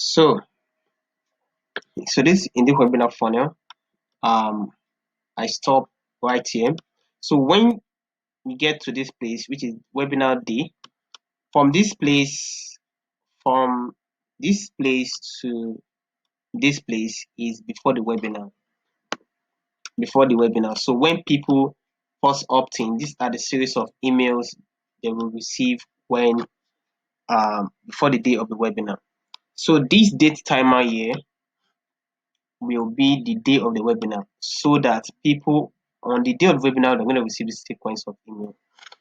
So, this in the webinar funnel, I stop right here. So when you get to this place, which is webinar day, from this place, from this place to this place is before the webinar. Before the webinar. So when people first opt in, these are the series of emails they will receive when before the day of the webinar. So this date timer here will be the day of the webinar, so that people on the day of the webinar they're going to receive this sequence of email.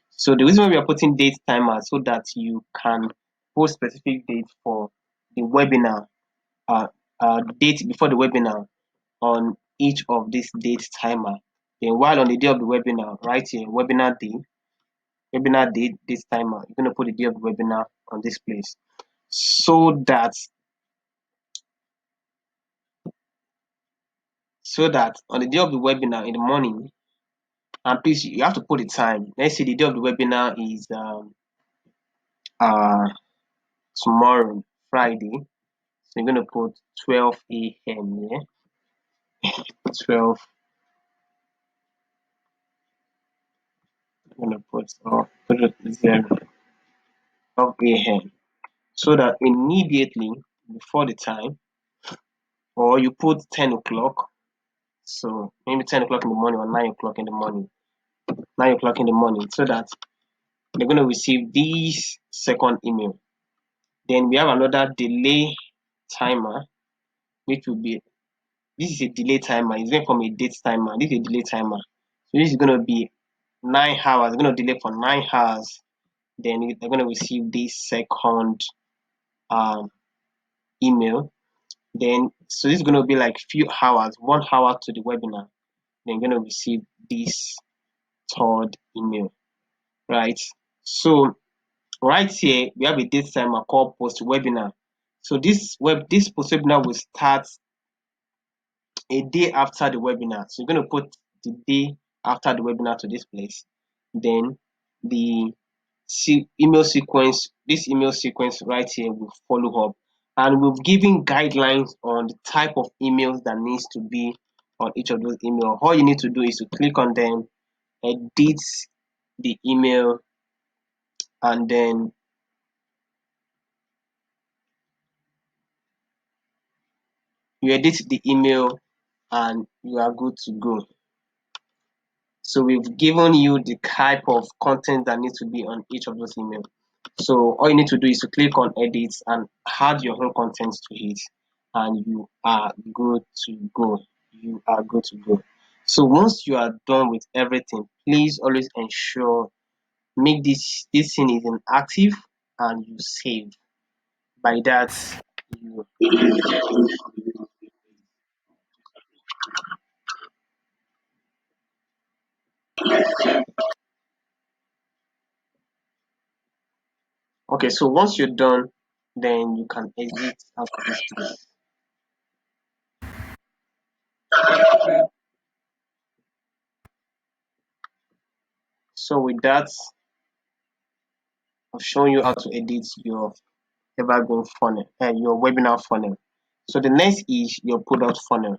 So the reason why we are putting date timer so that you can post specific date for the webinar, date before the webinar on each of these date timer. Then while on the day of the webinar, right here, webinar date, this timer, you're going to put the day of the webinar on this place, so that on the day of the webinar in the morning, and please you have to put the time. Let's say the day of the webinar is uh tomorrow, Friday. So you're gonna put 12 a.m. Yeah, 12. I'm gonna put it 12 a.m. so that immediately before the time, or you put 10 o'clock. So maybe 10 o'clock in the morning or 9 o'clock in the morning. 9 o'clock in the morning, so that they're going to receive this second email. Then we have another delay timer, which will be, this is a delay timer. It's going from a date timer. This is a delay timer. So this is going to be 9 hours. It's going to delay for 9 hours. Then they're going to receive this second um, email. Then, so this is going to be like few hours, 1 hour to the webinar. Then you're going to receive this third email, right? So right here, we have a date timer called post webinar. So this post webinar will start a day after the webinar. So you're going to put the day after the webinar to this place. Then the email sequence, this email sequence right here will follow up. And we've given guidelines on the type of emails that needs to be on each of those emails. All you need to do is to click on them, edit the email, and then you edit the email and you are good to go. So we've given you the type of content that needs to be on each of those emails. So all you need to do is to click on edit and add your own content to it, and you are good to go. You are good to go. So once you are done with everything, please always ensure, make this thing is inactive and you save. By that, you okay. So once you're done, then you can exit out of this place. So with that, I've shown you how to edit your evergreen funnel, your webinar funnel. So the next is your product funnel.